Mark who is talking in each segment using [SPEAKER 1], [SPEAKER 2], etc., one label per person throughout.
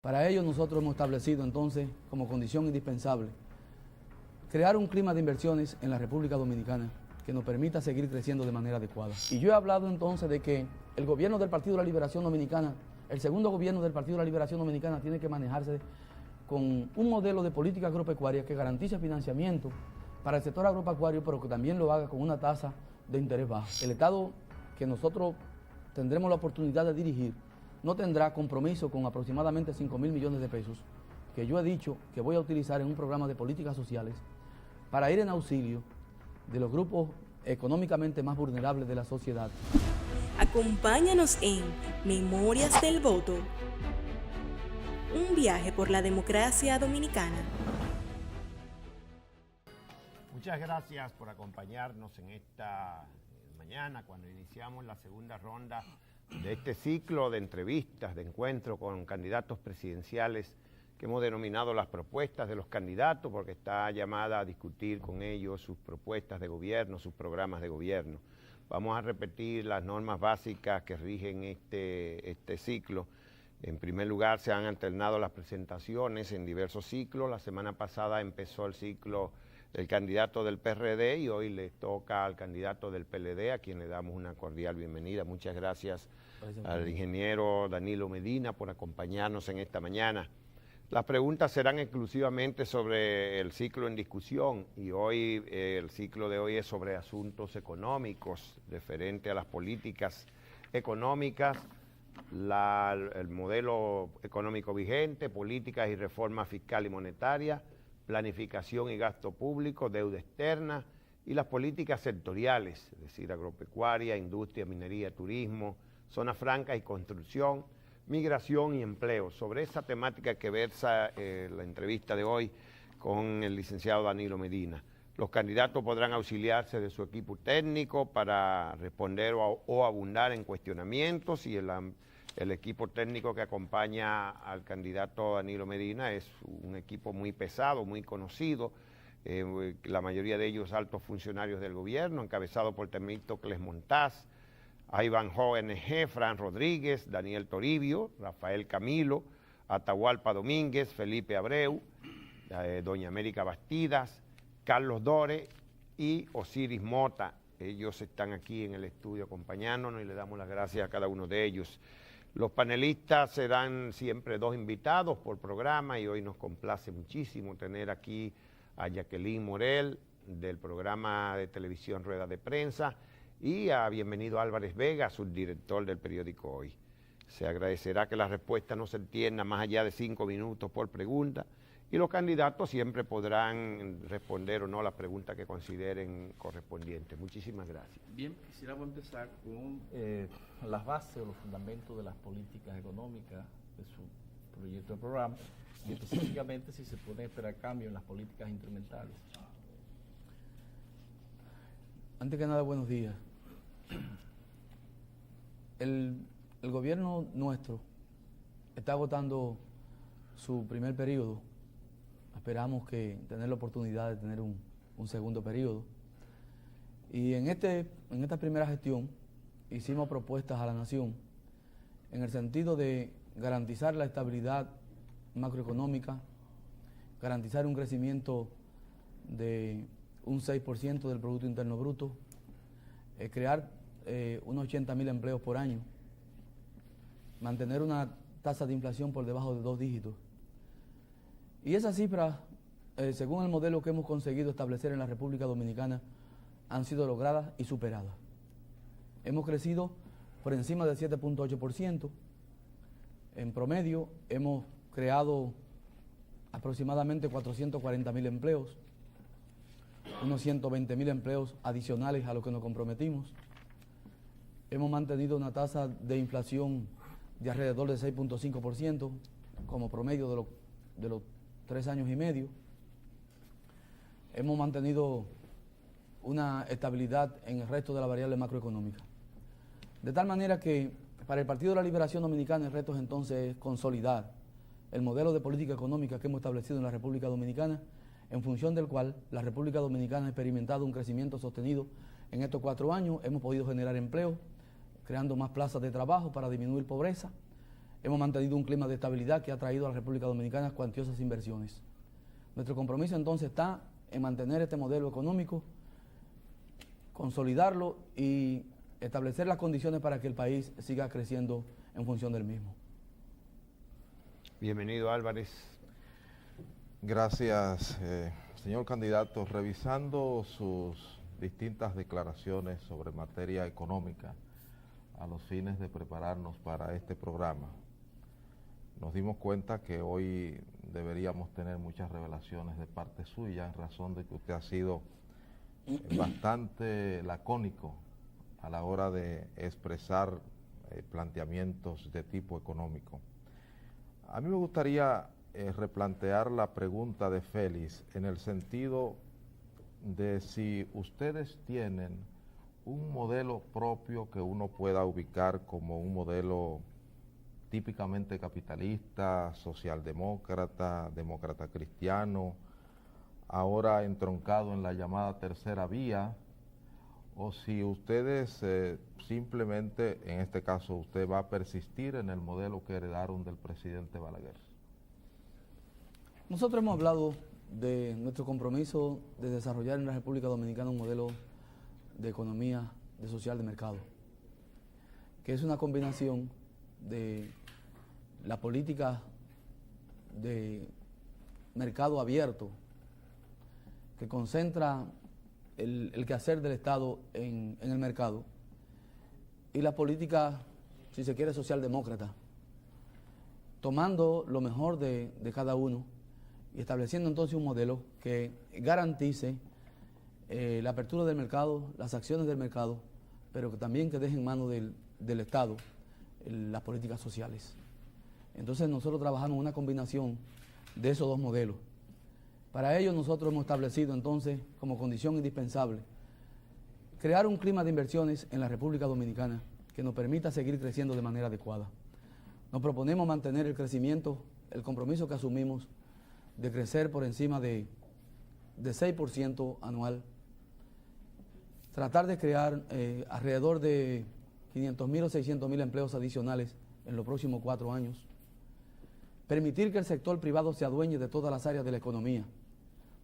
[SPEAKER 1] Para ello nosotros hemos establecido entonces como condición indispensable crear un clima de inversiones en la República Dominicana que nos permita seguir creciendo de manera adecuada. Y yo he hablado entonces de que el gobierno del Partido de la Liberación Dominicana, el segundo gobierno del Partido de la Liberación Dominicana tiene que manejarse con un modelo de política agropecuaria que garantice financiamiento para el sector agropecuario, pero que también lo haga con una tasa de interés bajo. El Estado que nosotros tendremos la oportunidad de dirigir no tendrá compromiso con aproximadamente 5.000 millones de pesos que yo he dicho que voy a utilizar en un programa de políticas sociales para ir en auxilio de los grupos económicamente más vulnerables de la sociedad.
[SPEAKER 2] Acompáñanos en Memorias del Voto, un viaje por la democracia dominicana.
[SPEAKER 3] Muchas gracias por acompañarnos en esta mañana cuando iniciamos la segunda ronda de este ciclo de entrevistas, de encuentro con candidatos presidenciales que hemos denominado las propuestas de los candidatos porque está llamada a discutir con ellos sus propuestas de gobierno, sus programas de gobierno. Vamos a repetir las normas básicas que rigen este ciclo. En primer lugar, se han alternado las presentaciones en diversos ciclos. La semana pasada empezó el ciclo del candidato del PRD y hoy le toca al candidato del PLD, a quien le damos una cordial bienvenida. Muchas gracias al ingeniero Danilo Medina por acompañarnos en esta mañana. Las preguntas serán exclusivamente sobre el ciclo en discusión y hoy el ciclo de hoy es sobre asuntos económicos, referente a las políticas económicas, el modelo económico vigente, políticas y reforma fiscal y monetaria, planificación y gasto público, deuda externa y las políticas sectoriales, es decir, agropecuaria, industria, minería, turismo, zonas francas y construcción, migración y empleo. Sobre esa temática que versa la entrevista de hoy con el licenciado Danilo Medina. Los candidatos podrán auxiliarse de su equipo técnico para responder o abundar en cuestionamientos y el equipo técnico que acompaña al candidato Danilo Medina es un equipo muy pesado, muy conocido, la mayoría de ellos altos funcionarios del gobierno, encabezado por Temístocles Montaz, Ivanhoe ONG, Fran Rodríguez, Daniel Toribio, Rafael Camilo, Atahualpa Domínguez, Felipe Abreu, Doña América Bastidas, Carlos Dore y Osiris Mota. Ellos están aquí en el estudio acompañándonos y le damos las gracias a cada uno de ellos. Los panelistas serán siempre dos invitados por programa y hoy nos complace muchísimo tener aquí a Jacqueline Morel del programa de televisión Rueda de Prensa y a Bienvenido Álvarez Vega, subdirector del periódico Hoy. Se agradecerá que la respuesta no se extienda más allá de 5 minutos por pregunta y los candidatos siempre podrán responder o no las preguntas que consideren correspondientes. Muchísimas gracias.
[SPEAKER 4] Bien, quisiéramos empezar con las bases o los fundamentos de las políticas económicas de su proyecto de programa y específicamente si se puede esperar cambio en las políticas instrumentales.
[SPEAKER 1] Antes que nada, buenos días. El gobierno nuestro está agotando su primer periodo. Esperamos tener la oportunidad de tener un segundo periodo. Y en esta primera gestión hicimos propuestas a la nación en el sentido de garantizar la estabilidad macroeconómica, garantizar un crecimiento de un 6% del Producto Interno Bruto, crear unos 80.000 empleos por año, mantener una tasa de inflación por debajo de 2 dígitos. Y esas cifras, según el modelo que hemos conseguido establecer en la República Dominicana, han sido logradas y superadas. Hemos crecido por encima del 7.8%. En promedio hemos creado aproximadamente 440.000 empleos, unos 120.000 empleos adicionales a los que nos comprometimos. Hemos mantenido una tasa de inflación de alrededor de 6.5% como promedio de los 3 años y medio. Hemos mantenido una estabilidad en el resto de la variable macroeconómica. De tal manera que para el Partido de la Liberación Dominicana el reto es entonces consolidar el modelo de política económica que hemos establecido en la República Dominicana, en función del cual la República Dominicana ha experimentado un crecimiento sostenido en estos 4 años. Hemos podido generar empleo, creando más plazas de trabajo para disminuir pobreza. hemos mantenido un clima de estabilidad que ha traído a la República Dominicana cuantiosas inversiones. Nuestro compromiso entonces está en mantener este modelo económico, consolidarlo y establecer las condiciones para que el país siga creciendo en función del mismo.
[SPEAKER 3] Bienvenido, Álvarez.
[SPEAKER 5] Gracias, señor candidato. Revisando sus distintas declaraciones sobre materia económica a los fines de prepararnos para este programa, nos dimos cuenta que hoy deberíamos tener muchas revelaciones de parte suya en razón de que usted ha sido bastante lacónico a la hora de expresar planteamientos de tipo económico. A mí me gustaría replantear la pregunta de Félix en el sentido de si ustedes tienen un modelo propio que uno pueda ubicar como un modelo típicamente capitalista, socialdemócrata, demócrata cristiano, ahora entroncado en la llamada tercera vía, o si ustedes simplemente, en este caso, usted va a persistir en el modelo que heredaron del presidente Balaguer.
[SPEAKER 1] Nosotros hemos hablado de nuestro compromiso de desarrollar en la República Dominicana un modelo de economía social de mercado, que es una combinación de la política de mercado abierto que concentra el quehacer del Estado en el mercado y la política, si se quiere, socialdemócrata, tomando lo mejor de cada uno y estableciendo entonces un modelo que garantice la apertura del mercado, las acciones del mercado, pero que también que deje en manos del Estado las políticas sociales. Entonces nosotros trabajamos una combinación de esos dos modelos. Para ello nosotros hemos establecido entonces como condición indispensable crear un clima de inversiones en la República Dominicana que nos permita seguir creciendo de manera adecuada. Nos proponemos mantener el crecimiento, el compromiso que asumimos de crecer por encima de 6% anual, tratar de crear alrededor de 500.000 o 600.000 empleos adicionales en los próximos 4 años, permitir que el sector privado se adueñe de todas las áreas de la economía,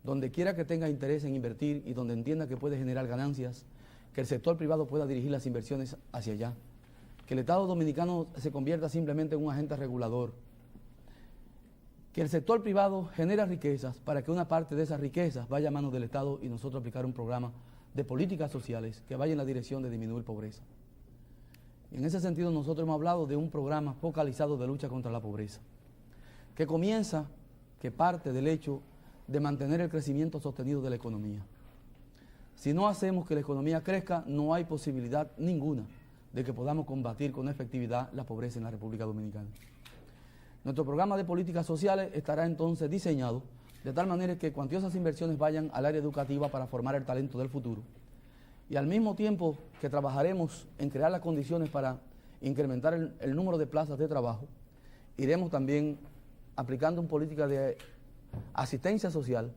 [SPEAKER 1] donde quiera que tenga interés en invertir y donde entienda que puede generar ganancias, que el sector privado pueda dirigir las inversiones hacia allá, que el Estado dominicano se convierta simplemente en un agente regulador, que el sector privado genere riquezas para que una parte de esas riquezas vaya a manos del Estado y nosotros aplicar un programa de políticas sociales que vaya en la dirección de disminuir pobreza. En ese sentido nosotros hemos hablado de un programa focalizado de lucha contra la pobreza, que comienza, que parte del hecho de mantener el crecimiento sostenido de la economía. Si no hacemos que la economía crezca, no hay posibilidad ninguna de que podamos combatir con efectividad la pobreza en la República Dominicana. Nuestro programa de políticas sociales estará entonces diseñado de tal manera que cuantiosas inversiones vayan al área educativa para formar el talento del futuro y al mismo tiempo que trabajaremos en crear las condiciones para incrementar el número de plazas de trabajo, iremos también aplicando una política de asistencia social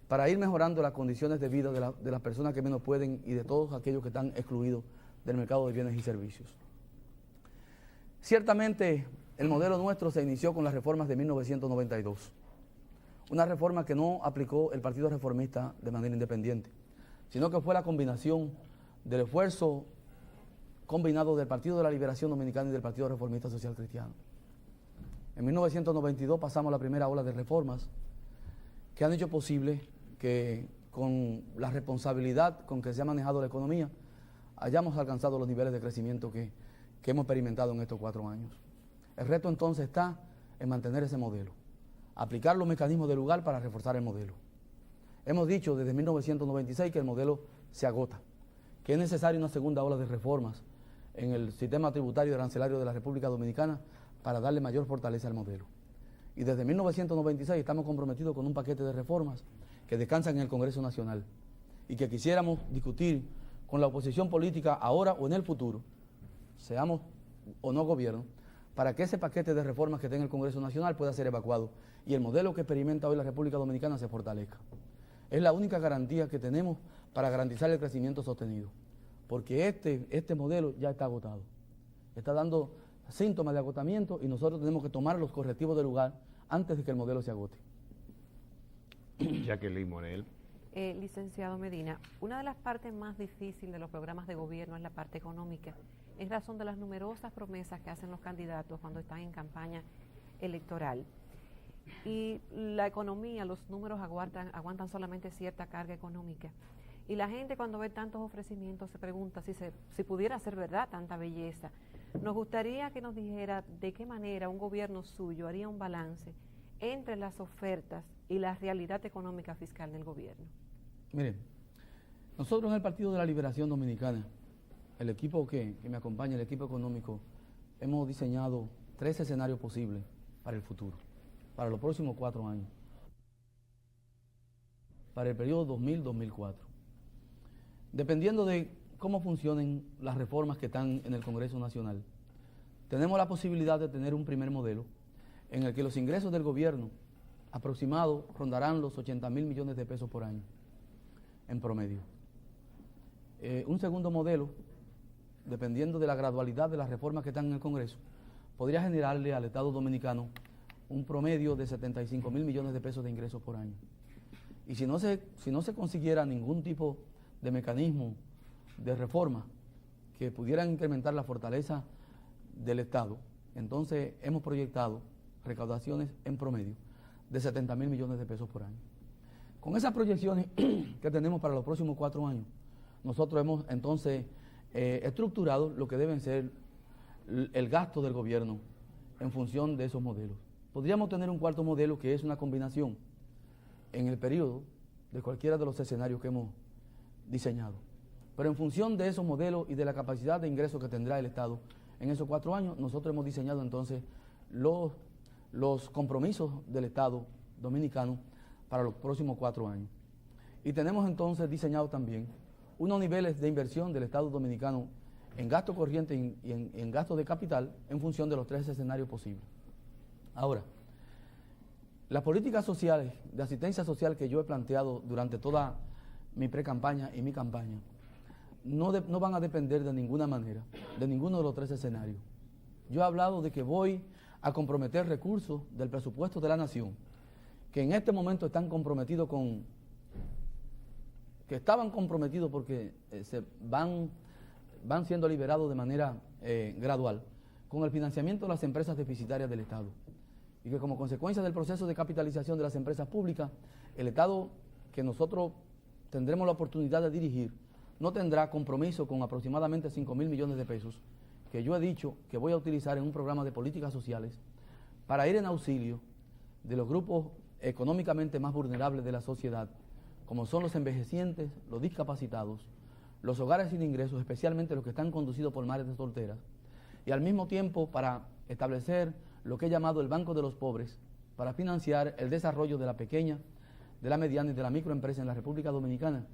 [SPEAKER 1] para ir mejorando las condiciones de vida de las personas que menos pueden y de todos aquellos que están excluidos del mercado de bienes y servicios. Ciertamente, el modelo nuestro se inició con las reformas de 1992, una reforma que no aplicó el Partido Reformista de manera independiente, sino que fue la combinación del esfuerzo combinado del Partido de la Liberación Dominicana y del Partido Reformista Social Cristiano. En 1992 pasamos la primera ola de reformas que han hecho posible que con la responsabilidad con que se ha manejado la economía hayamos alcanzado los niveles de crecimiento que hemos experimentado en estos 4 años. El reto entonces está en mantener ese modelo, aplicar los mecanismos del lugar para reforzar el modelo. Hemos dicho desde 1996 que el modelo se agota, que es necesaria una segunda ola de reformas en el sistema tributario y arancelario de la República Dominicana para darle mayor fortaleza al modelo. Y desde 1996 estamos comprometidos con un paquete de reformas que descansan en el Congreso Nacional y que quisiéramos discutir con la oposición política ahora o en el futuro, seamos o no gobierno, para que ese paquete de reformas que esté en el Congreso Nacional pueda ser evacuado y el modelo que experimenta hoy la República Dominicana se fortalezca. Es la única garantía que tenemos para garantizar el crecimiento sostenido, porque este modelo ya está agotado. Está dando síntomas de agotamiento y nosotros tenemos que tomar los correctivos del lugar antes de que el modelo se agote.
[SPEAKER 3] Jacqueline Morel.
[SPEAKER 6] Licenciado Medina, una de las partes más difíciles de los programas de gobierno es la parte económica, en razón de las numerosas promesas que hacen los candidatos cuando están en campaña electoral. Y la economía, los números aguantan solamente cierta carga económica. Y la gente cuando ve tantos ofrecimientos se pregunta si pudiera ser verdad tanta belleza. Nos gustaría que nos dijera de qué manera un gobierno suyo haría un balance entre las ofertas y la realidad económica fiscal del gobierno.
[SPEAKER 1] Miren, nosotros en el Partido de la Liberación Dominicana, el equipo que me acompaña, el equipo económico, hemos diseñado 3 escenarios posibles para el futuro, para los próximos 4 años, para el periodo 2000-2004. Dependiendo de cómo funcionen las reformas que están en el Congreso Nacional, tenemos la posibilidad de tener un primer modelo en el que los ingresos del gobierno aproximados rondarán los 80.000 millones de pesos por año, en promedio. Un segundo modelo, dependiendo de la gradualidad de las reformas que están en el Congreso, podría generarle al Estado Dominicano un promedio de 75.000 millones de pesos de ingresos por año. Y si no se consiguiera ningún tipo de mecanismo de reforma que pudieran incrementar la fortaleza del Estado, entonces hemos proyectado recaudaciones en promedio de 70.000 millones de pesos por año. Con esas proyecciones que tenemos para los próximos 4 años, nosotros hemos entonces estructurado lo que deben ser el gasto del gobierno en función de esos modelos. Podríamos tener un cuarto modelo que es una combinación en el periodo de cualquiera de los escenarios que hemos diseñado. Pero en función de esos modelos y de la capacidad de ingreso que tendrá el Estado en esos 4 años, nosotros hemos diseñado entonces los compromisos del Estado dominicano para los próximos 4 años. Y tenemos entonces diseñado también unos niveles de inversión del Estado dominicano en gasto corriente y en gasto de capital en función de los 3 escenarios posibles. Ahora, las políticas sociales, de asistencia social que yo he planteado durante toda mi pre-campaña y mi campaña, no van a depender de ninguna manera, de ninguno de los 3 escenarios. Yo he hablado de que voy a comprometer recursos del presupuesto de la nación, que en este momento están comprometidos que estaban comprometidos porque van siendo liberados de manera gradual, con el financiamiento de las empresas deficitarias del Estado. Y que como consecuencia del proceso de capitalización de las empresas públicas, el Estado que nosotros tendremos la oportunidad de dirigir, no tendrá compromiso con aproximadamente 5.000 millones de pesos, que yo he dicho que voy a utilizar en un programa de políticas sociales para ir en auxilio de los grupos económicamente más vulnerables de la sociedad, como son los envejecientes, los discapacitados, los hogares sin ingresos, especialmente los que están conducidos por madres solteras, y al mismo tiempo para establecer lo que he llamado el Banco de los Pobres, para financiar el desarrollo de la pequeña, de la mediana y de la microempresa en la República Dominicana,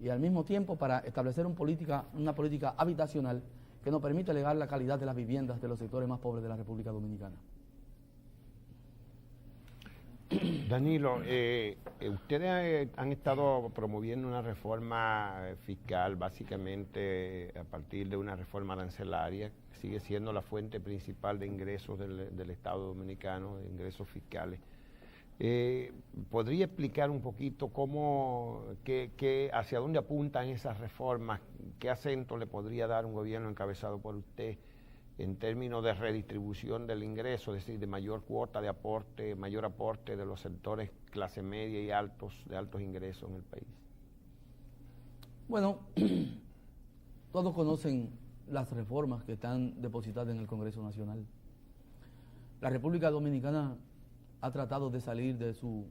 [SPEAKER 1] y al mismo tiempo para establecer una política habitacional que nos permite elevar la calidad de las viviendas de los sectores más pobres de la República Dominicana.
[SPEAKER 3] Danilo, ustedes han estado promoviendo una reforma fiscal básicamente a partir de una reforma arancelaria, que sigue siendo la fuente principal de ingresos del Estado Dominicano, de ingresos fiscales. ¿Podría explicar un poquito hacia dónde apuntan esas reformas? ¿Qué acento le podría dar un gobierno encabezado por usted en términos de redistribución del ingreso, es decir, de mayor cuota de aporte, mayor aporte de los sectores clase media y de altos ingresos en el país?
[SPEAKER 1] Bueno, todos conocen las reformas que están depositadas en el Congreso Nacional. La República Dominicana ha tratado de salir de su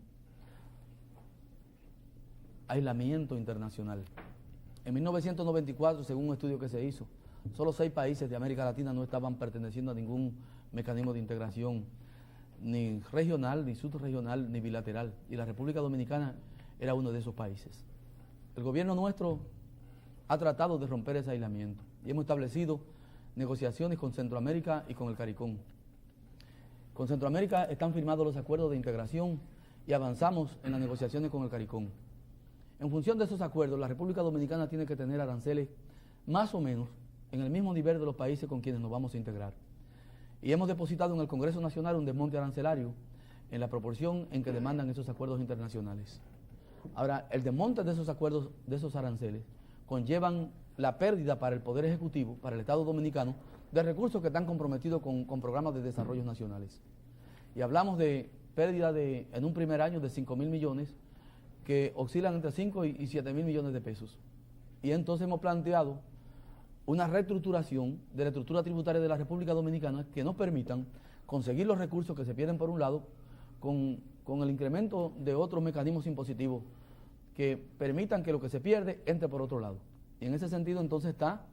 [SPEAKER 1] aislamiento internacional. En 1994, según un estudio que se hizo, solo 6 países de América Latina no estaban perteneciendo a ningún mecanismo de integración, ni regional, ni subregional, ni bilateral, y la República Dominicana era uno de esos países. El gobierno nuestro ha tratado de romper ese aislamiento y hemos establecido negociaciones con Centroamérica y con el CARICOM. Con Centroamérica están firmados los acuerdos de integración y avanzamos en las negociaciones con el CARICOM. En función de esos acuerdos, la República Dominicana tiene que tener aranceles más o menos en el mismo nivel de los países con quienes nos vamos a integrar. y hemos depositado en el Congreso Nacional un desmonte arancelario en la proporción en que demandan esos acuerdos internacionales. Ahora, el desmonte de esos acuerdos, de esos aranceles, conllevan la pérdida para el Poder Ejecutivo, para el Estado Dominicano, de recursos que están comprometidos con programas de desarrollo nacionales. Y hablamos de pérdida en un primer año de 5.000 millones, que oscilan entre 5 y 7.000 millones de pesos. Y entonces hemos planteado una reestructuración de la estructura tributaria de la República Dominicana que nos permitan conseguir los recursos que se pierden por un lado con el incremento de otros mecanismos impositivos que permitan que lo que se pierde entre por otro lado. Y en ese sentido entonces está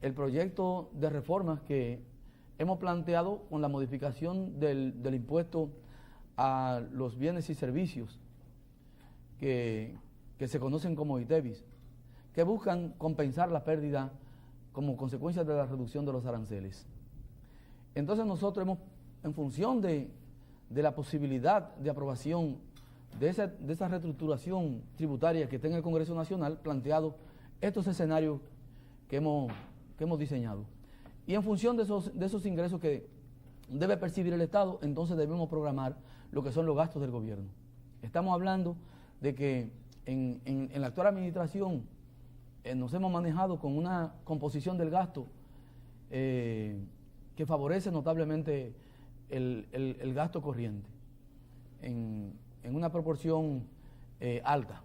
[SPEAKER 1] el proyecto de reformas que hemos planteado con la modificación del impuesto a los bienes y servicios que se conocen como ITEVIS, que buscan compensar la pérdida como consecuencia de la reducción de los aranceles. Entonces nosotros hemos, en función de la posibilidad de aprobación de esa reestructuración tributaria que está en el Congreso Nacional, planteado estos escenarios que hemos diseñado. Y en función de esos ingresos que debe percibir el Estado, entonces debemos programar lo que son los gastos del gobierno. Estamos hablando de que en la actual administración nos hemos manejado con una composición del gasto que favorece notablemente el gasto corriente en una proporción alta.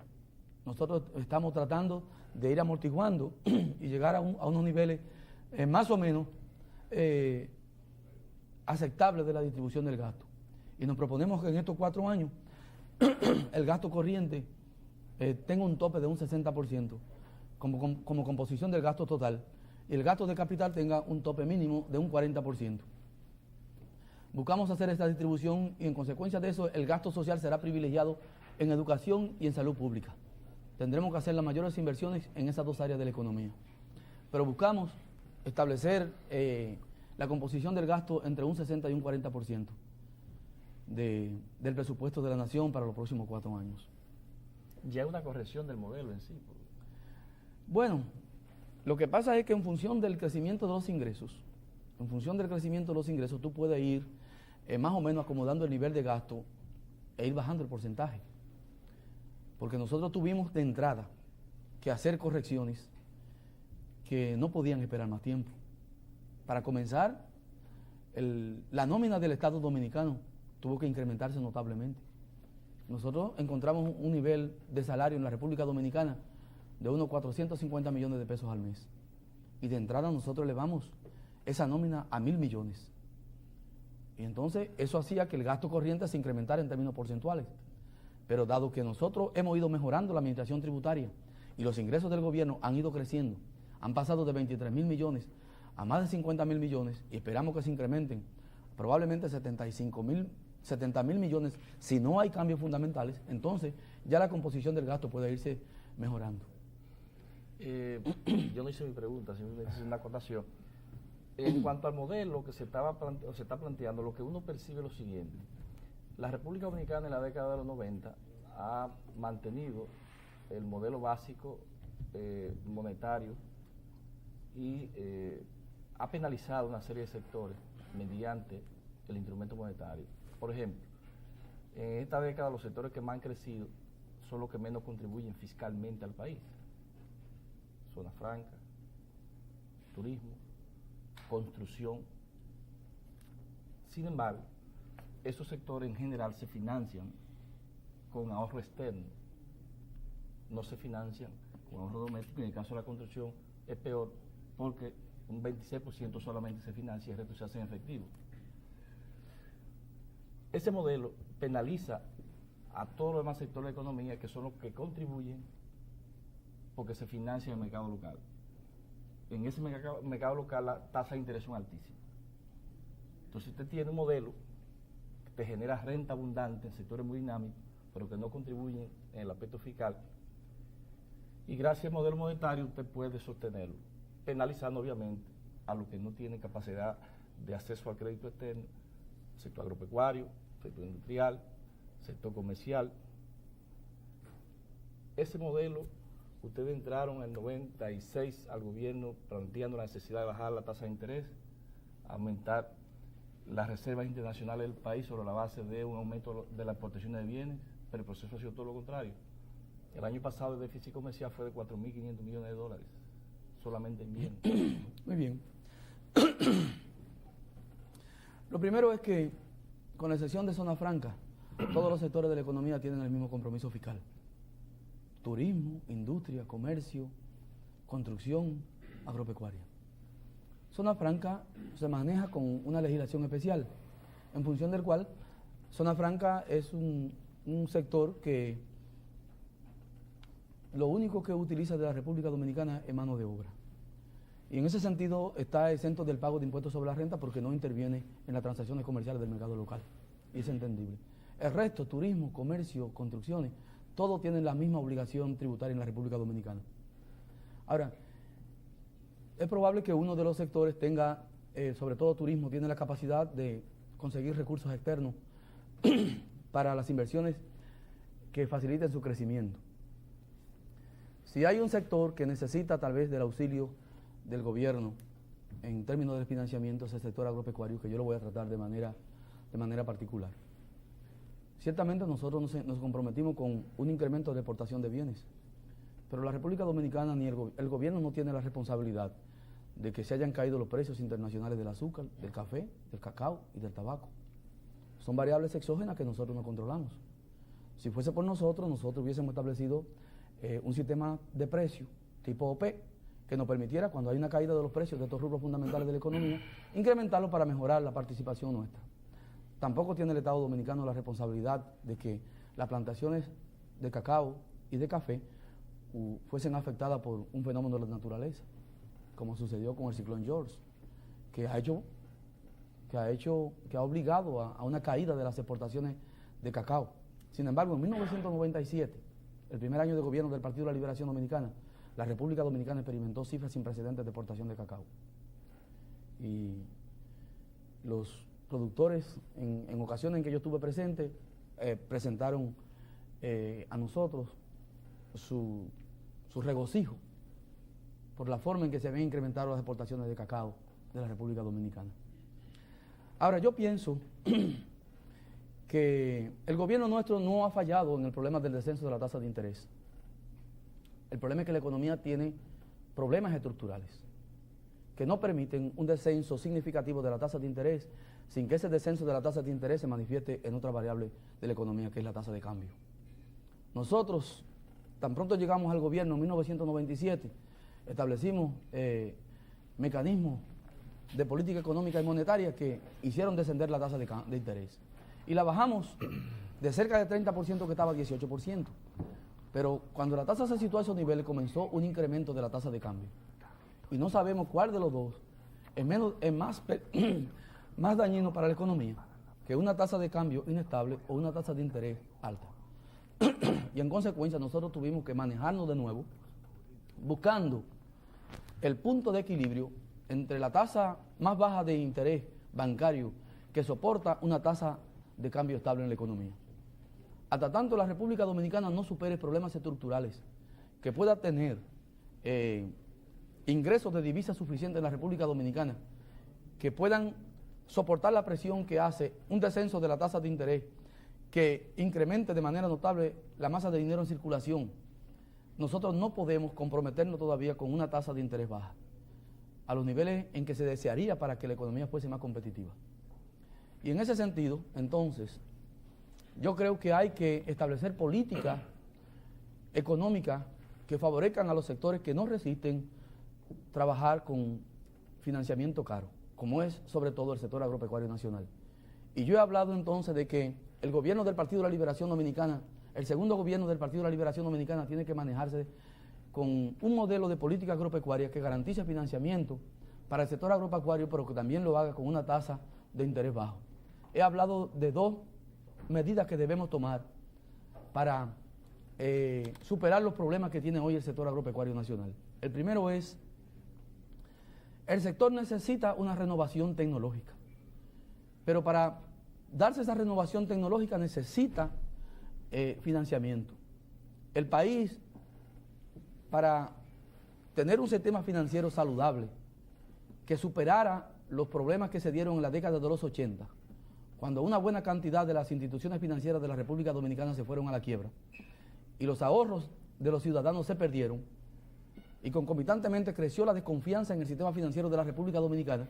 [SPEAKER 1] Nosotros estamos tratando de ir amortiguando y llegar a unos niveles más o menos aceptables de la distribución del gasto. Y nos proponemos que en estos 4 años el gasto corriente tenga un tope de un 60% como composición del gasto total, y el gasto de capital tenga un tope mínimo de un 40%. Buscamos hacer esta distribución y en consecuencia de eso el gasto social será privilegiado en educación y en salud pública. Tendremos que hacer las mayores inversiones en esas dos áreas de la economía. Pero buscamos establecer la composición del gasto entre un 60 y un 40% del presupuesto de la nación para los próximos 4 años.
[SPEAKER 4] Ya hay una corrección del modelo en sí.
[SPEAKER 1] Bueno, lo que pasa es que en función del crecimiento de los ingresos, tú puedes ir más o menos acomodando el nivel de gasto e ir bajando el porcentaje. Porque nosotros tuvimos de entrada que hacer correcciones que no podían esperar más tiempo. Para comenzar, la nómina del Estado Dominicano tuvo que incrementarse notablemente. Nosotros encontramos un nivel de salario en la República Dominicana de unos 450 millones de pesos al mes. Y de entrada nosotros elevamos esa nómina a 1.000 millones. Y entonces eso hacía que el gasto corriente se incrementara en términos porcentuales. Pero dado que nosotros hemos ido mejorando la administración tributaria y los ingresos del gobierno han ido creciendo, han pasado de 23.000 millones a más de 50.000 millones y esperamos que se incrementen probablemente 70.000 millones si no hay cambios fundamentales, entonces ya la composición del gasto puede irse mejorando.
[SPEAKER 4] Yo no hice mi pregunta, sino hice una acotación. En cuanto al modelo que se está planteando, lo que uno percibe es lo siguiente. La República Dominicana en la década de los 90 ha mantenido el modelo básico monetario y ha penalizado una serie de sectores mediante el instrumento monetario. Por ejemplo, en esta década los sectores que más han crecido son los que menos contribuyen fiscalmente al país. Zona franca, turismo, construcción. Sin embargo, esos sectores en general se financian con ahorro externo, no se financian con ahorro doméstico, y en el caso de la construcción es peor porque un 26% solamente se financia y el resto se hace en efectivo. Ese modelo penaliza a todos los demás sectores de la economía que son los que contribuyen porque se financia en el mercado local. En ese mercado local la tasa de interés son altísimas. Entonces usted tiene un modelo que te genera renta abundante en sectores muy dinámicos, pero que no contribuyen en el aspecto fiscal. Y gracias al modelo monetario usted puede sostenerlo, penalizando obviamente a los que no tienen capacidad de acceso al crédito externo, sector agropecuario, sector industrial, sector comercial. Ese modelo, ustedes entraron en el 96 al gobierno planteando la necesidad de bajar la tasa de interés, aumentar las reservas internacionales del país sobre la base de un aumento de la exportación de bienes, pero el proceso ha sido todo lo contrario. El año pasado el déficit comercial fue de 4.500 millones de dólares, solamente en bienes.
[SPEAKER 1] Muy bien. Lo primero es que, con la excepción de zona franca, todos los sectores de la economía tienen el mismo compromiso fiscal. Turismo, industria, comercio, construcción, agropecuaria. Zona franca se maneja con una legislación especial, en función del cual zona franca es un sector que lo único que utiliza de la República Dominicana es mano de obra. Y en ese sentido está exento del pago de impuestos sobre la renta porque no interviene en las transacciones comerciales del mercado local. Y es entendible. El resto, turismo, comercio, construcciones, todos tienen la misma obligación tributaria en la República Dominicana. Ahora, es probable que uno de los sectores tenga, sobre todo turismo, tiene la capacidad de conseguir recursos externos para las inversiones que faciliten su crecimiento. Si hay un sector que necesita tal vez del auxilio del gobierno en términos del financiamiento, es el sector agropecuario, que yo lo voy a tratar de manera particular. Ciertamente nosotros nos comprometimos con un incremento de exportación de bienes, pero la República Dominicana ni el gobierno no tiene la responsabilidad de que se hayan caído los precios internacionales del azúcar, del café, del cacao y del tabaco. Son variables exógenas que nosotros no controlamos. Si fuese por nosotros hubiésemos establecido un sistema de precios tipo OPE que nos permitiera, cuando hay una caída de los precios de estos rubros fundamentales de la economía, incrementarlo para mejorar la participación nuestra. Tampoco tiene el Estado Dominicano la responsabilidad de que las plantaciones de cacao y de café fuesen afectadas por un fenómeno de la naturaleza, como sucedió con el ciclón George, que ha obligado a una caída de las exportaciones de cacao. Sin embargo, en 1997, el primer año de gobierno del Partido de la Liberación Dominicana, la República Dominicana experimentó cifras sin precedentes de exportación de cacao. Y los productores, en ocasiones en que yo estuve presente, presentaron a nosotros su regocijo por la forma en que se habían incrementado las exportaciones de cacao de la República Dominicana. Ahora, yo pienso que el gobierno nuestro no ha fallado en el problema del descenso de la tasa de interés. El problema es que la economía tiene problemas estructurales que no permiten un descenso significativo de la tasa de interés sin que ese descenso de la tasa de interés se manifieste en otra variable de la economía, que es la tasa de cambio. Nosotros, tan pronto llegamos al gobierno en 1997, establecimos mecanismos de política económica y monetaria que hicieron descender la tasa de interés. Y la bajamos de cerca del 30% que estaba a 18%. Pero cuando la tasa se situó a esos niveles, comenzó un incremento de la tasa de cambio. Y no sabemos cuál de los dos es más dañino para la economía que una tasa de cambio inestable o una tasa de interés alta. Y en consecuencia nosotros tuvimos que manejarnos de nuevo, buscando el punto de equilibrio entre la tasa más baja de interés bancario que soporta una tasa de cambio estable en la economía. Hasta tanto la República Dominicana no supere problemas estructurales que pueda tener ingresos de divisas suficientes en la República Dominicana que puedan soportar la presión que hace un descenso de la tasa de interés que incremente de manera notable la masa de dinero en circulación, nosotros no podemos comprometernos todavía con una tasa de interés baja a los niveles en que se desearía para que la economía fuese más competitiva. Y en ese sentido, entonces, yo creo que hay que establecer políticas económicas que favorezcan a los sectores que no resisten trabajar con financiamiento caro, como es sobre todo el sector agropecuario nacional. Y yo he hablado entonces de que el gobierno del Partido de la Liberación Dominicana, el segundo gobierno del Partido de la Liberación Dominicana, tiene que manejarse con un modelo de política agropecuaria que garantice financiamiento para el sector agropecuario, pero que también lo haga con una tasa de interés bajo. He hablado de dos medidas que debemos tomar para superar los problemas que tiene hoy el sector agropecuario nacional. El primero es, el sector necesita una renovación tecnológica, pero para darse esa renovación tecnológica necesita financiamiento. El país, para tener un sistema financiero saludable que superara los problemas que se dieron en la década de los 80, cuando una buena cantidad de las instituciones financieras de la República Dominicana se fueron a la quiebra y los ahorros de los ciudadanos se perdieron y concomitantemente creció la desconfianza en el sistema financiero de la República Dominicana,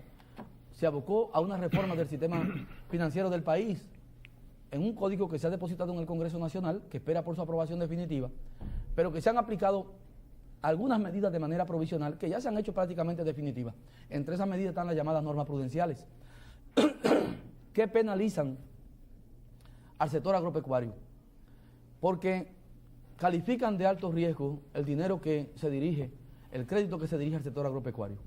[SPEAKER 1] se abocó a una reforma del sistema financiero del país en un código que se ha depositado en el Congreso Nacional, que espera por su aprobación definitiva, pero que se han aplicado algunas medidas de manera provisional que ya se han hecho prácticamente definitivas. Entre esas medidas están las llamadas normas prudenciales, que penalizan al sector agropecuario, porque califican de alto riesgo el dinero que se dirige, el crédito que se dirige al sector agropecuario.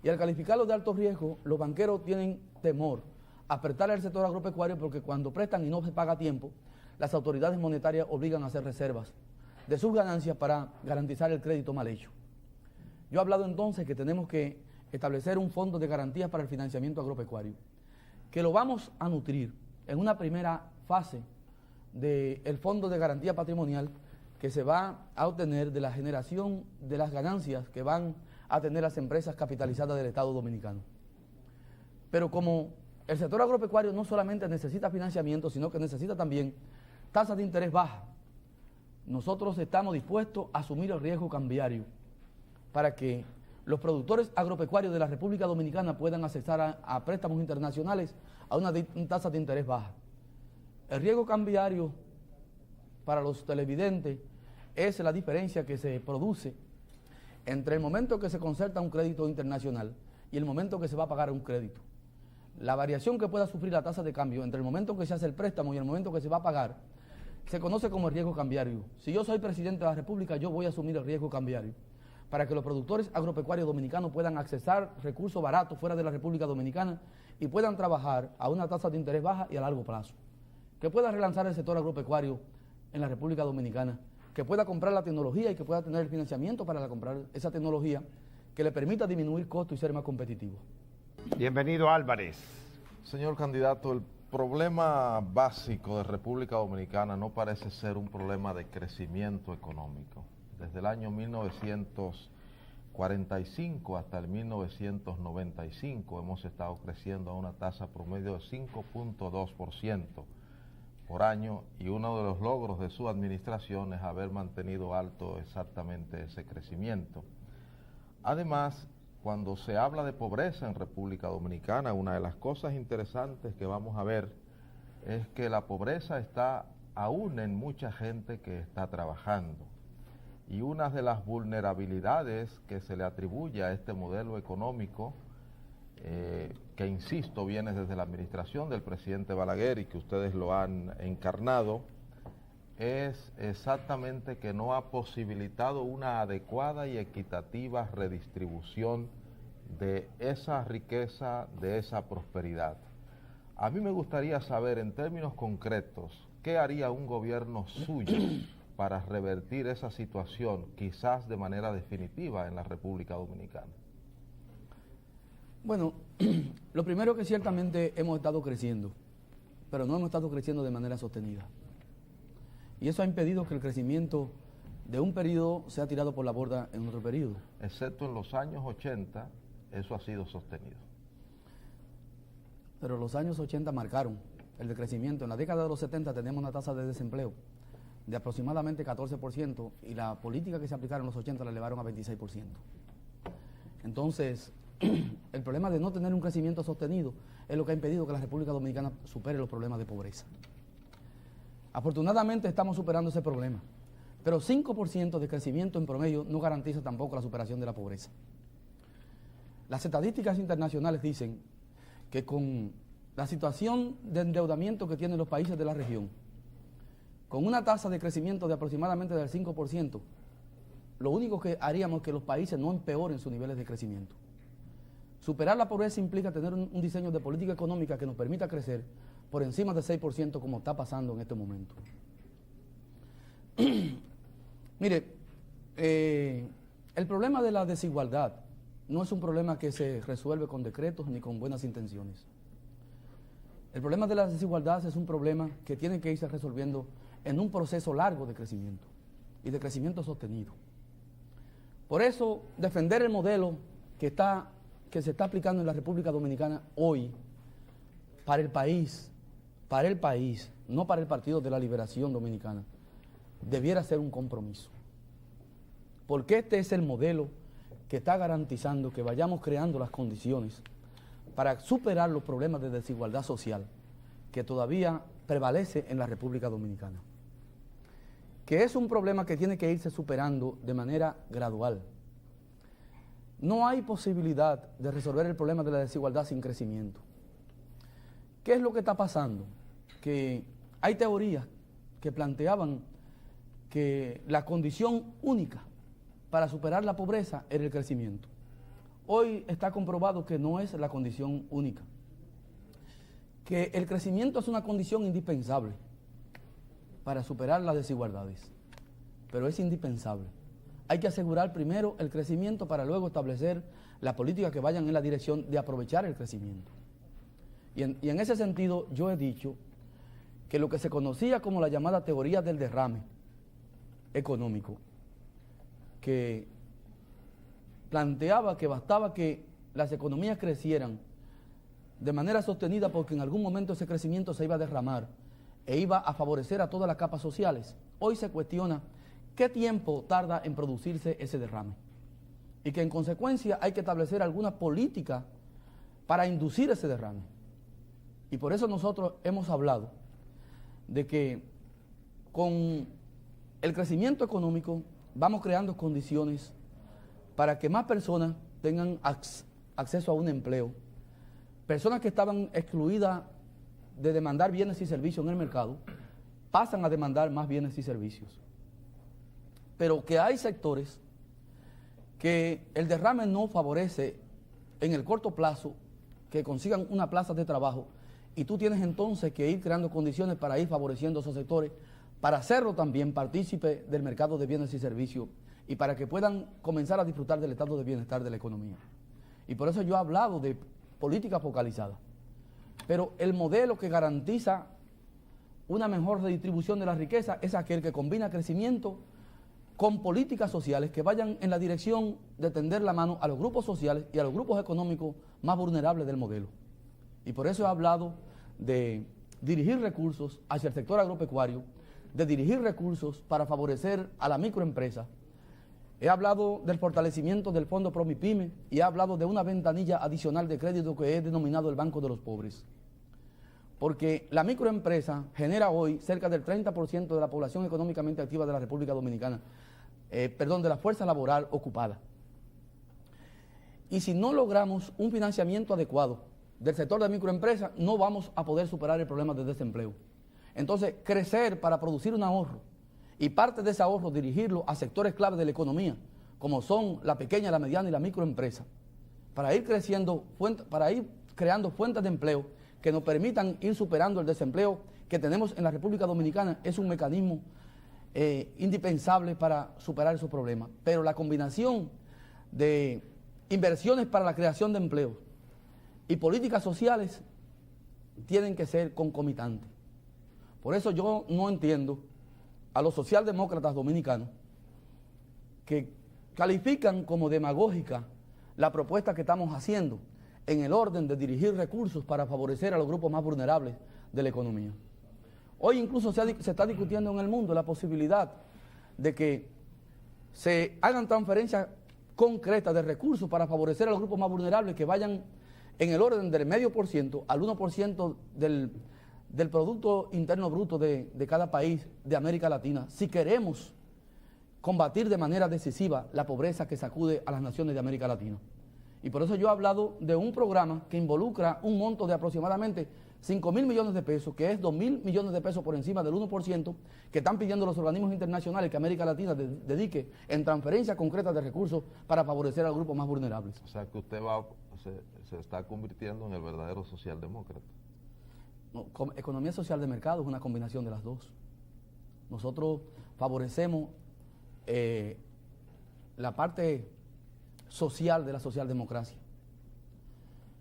[SPEAKER 1] Y al calificarlo de alto riesgo, los banqueros tienen temor a apretar al sector agropecuario porque cuando prestan y no se paga a tiempo, las autoridades monetarias obligan a hacer reservas de sus ganancias para garantizar el crédito mal hecho. Yo he hablado entonces que tenemos que establecer un fondo de garantías para el financiamiento agropecuario, que lo vamos a nutrir en una primera fase del fondo de garantía patrimonial que se va a obtener de la generación de las ganancias que van a tener las empresas capitalizadas del Estado Dominicano. Pero como el sector agropecuario no solamente necesita financiamiento, sino que necesita también tasas de interés bajas, nosotros estamos dispuestos a asumir el riesgo cambiario para que los productores agropecuarios de la República Dominicana puedan acceder a préstamos internacionales a una tasa de interés baja. El riesgo cambiario para los televidentes es la diferencia que se produce entre el momento que se concerta un crédito internacional y el momento que se va a pagar un crédito. La variación que pueda sufrir la tasa de cambio entre el momento que se hace el préstamo y el momento que se va a pagar se conoce como el riesgo cambiario. Si yo soy presidente de la República, yo voy a asumir el riesgo cambiario para que los productores agropecuarios dominicanos puedan accesar recursos baratos fuera de la República Dominicana y puedan trabajar a una tasa de interés baja y a largo plazo, que pueda relanzar el sector agropecuario en la República Dominicana, que pueda comprar la tecnología y que pueda tener el financiamiento para comprar esa tecnología que le permita disminuir costos y ser más competitivo.
[SPEAKER 3] Bienvenido, Álvarez.
[SPEAKER 5] Señor candidato, el problema básico de República Dominicana no parece ser un problema de crecimiento económico. Desde el año 1945 hasta el 1995 hemos estado creciendo a una tasa promedio de 5.2% por año, y uno de los logros de su administración es haber mantenido alto exactamente ese crecimiento. Además, cuando se habla de pobreza en República Dominicana, una de las cosas interesantes que vamos a ver es que la pobreza está aún en mucha gente que está trabajando. Y una de las vulnerabilidades que se le atribuye a este modelo económico, que insisto, viene desde la administración del presidente Balaguer y que ustedes lo han encarnado, es exactamente que no ha posibilitado una adecuada y equitativa redistribución de esa riqueza, de esa prosperidad. A mí me gustaría saber en términos concretos, ¿qué haría un gobierno suyo para revertir esa situación, quizás de manera definitiva en la República Dominicana?
[SPEAKER 1] Bueno, lo primero que ciertamente hemos estado creciendo, pero no hemos estado creciendo de manera sostenida. Y eso ha impedido que el crecimiento de un periodo sea tirado por la borda en otro periodo.
[SPEAKER 5] Excepto en los años 80, eso ha sido sostenido.
[SPEAKER 1] Pero los años 80 marcaron el decrecimiento. En la década de los 70 teníamos una tasa de desempleo de aproximadamente 14% y la política que se aplicaron en los 80 la elevaron a 26%. Entonces, el problema de no tener un crecimiento sostenido es lo que ha impedido que la República Dominicana supere los problemas de pobreza. Afortunadamente estamos superando ese problema, pero 5% de crecimiento en promedio no garantiza tampoco la superación de la pobreza. Las estadísticas internacionales dicen que con la situación de endeudamiento que tienen los países de la región, con una tasa de crecimiento de aproximadamente del 5%, lo único que haríamos es que los países no empeoren sus niveles de crecimiento. Superar la pobreza implica tener un diseño de política económica que nos permita crecer por encima del 6% como está pasando en este momento. Mire, el problema de la desigualdad no es un problema que se resuelve con decretos ni con buenas intenciones. El problema de la desigualdad es un problema que tiene que irse resolviendo en un proceso largo de crecimiento y de crecimiento sostenido. Por eso, defender el modelo que está que se está aplicando en la República Dominicana hoy para el país, no para el Partido de la Liberación Dominicana, debiera ser un compromiso. Porque este es el modelo que está garantizando que vayamos creando las condiciones para superar los problemas de desigualdad social que todavía prevalece en la República Dominicana. Que es un problema que tiene que irse superando de manera gradual. No hay posibilidad de resolver el problema de la desigualdad sin crecimiento. ¿Qué es lo que está pasando? Que hay teorías que planteaban que la condición única para superar la pobreza era el crecimiento. Hoy está comprobado que no es la condición única, que el crecimiento es una condición indispensable para superar las desigualdades, pero es indispensable. Hay que asegurar primero el crecimiento para luego establecer las políticas que vayan en la dirección de aprovechar el crecimiento. Y en ese sentido yo he dicho que lo que se conocía como la llamada teoría del derrame económico, que planteaba que bastaba que las economías crecieran de manera sostenida porque en algún momento ese crecimiento se iba a derramar e iba a favorecer a todas las capas sociales. Hoy se cuestiona qué tiempo tarda en producirse ese derrame y que en consecuencia hay que establecer alguna política para inducir ese derrame. Y por eso nosotros hemos hablado de que con el crecimiento económico vamos creando condiciones para que más personas tengan acceso a un empleo. Personas que estaban excluidas de demandar bienes y servicios en el mercado pasan a demandar más bienes y servicios. Pero que hay sectores que el derrame no favorece en el corto plazo que consigan una plaza de trabajo y tú tienes entonces que ir creando condiciones para ir favoreciendo a esos sectores, para hacerlo también partícipe del mercado de bienes y servicios y para que puedan comenzar a disfrutar del estado de bienestar de la economía. Y por eso yo he hablado de política focalizada. Pero el modelo que garantiza una mejor redistribución de la riqueza es aquel que combina crecimiento con políticas sociales que vayan en la dirección de tender la mano a los grupos sociales y a los grupos económicos más vulnerables del modelo. Y por eso he hablado de dirigir recursos hacia el sector agropecuario, de dirigir recursos para favorecer a la microempresa. He hablado del fortalecimiento del Fondo Promipyme y he hablado de una ventanilla adicional de crédito que he denominado el Banco de los Pobres. Porque la microempresa genera hoy cerca del 30% de la población económicamente activa de la República Dominicana, de la fuerza laboral ocupada. Y si no logramos un financiamiento adecuado del sector de microempresa, no vamos a poder superar el problema de desempleo. Entonces, crecer para producir un ahorro y parte de ese ahorro dirigirlo a sectores clave de la economía, como son la pequeña, la mediana y la microempresa, para ir creciendo, para ir creando fuentes de empleo que nos permitan ir superando el desempleo que tenemos en la República Dominicana, es un mecanismo indispensable para superar esos problemas. Pero la combinación de inversiones para la creación de empleo y políticas sociales tienen que ser concomitantes. Por eso yo no entiendo a los socialdemócratas dominicanos que califican como demagógica la propuesta que estamos haciendo en el orden de dirigir recursos para favorecer a los grupos más vulnerables de la economía. Hoy incluso se está discutiendo en el mundo la posibilidad de que se hagan transferencias concretas de recursos para favorecer a los grupos más vulnerables que vayan en el orden del 0,5% al 1% del Producto Interno Bruto de cada país de América Latina, si queremos combatir de manera decisiva la pobreza que sacude a las naciones de América Latina. Y por eso yo he hablado de un programa que involucra un monto de aproximadamente 5.000 millones de pesos, que es 2.000 millones de pesos por encima del 1%, que están pidiendo los organismos internacionales que América Latina dedique en transferencias concretas de recursos para favorecer a los grupos más vulnerables.
[SPEAKER 5] O sea que usted se está convirtiendo en el verdadero socialdemócrata.
[SPEAKER 1] No, economía social de mercado es una combinación de las dos. Nosotros favorecemos la parte social de la socialdemocracia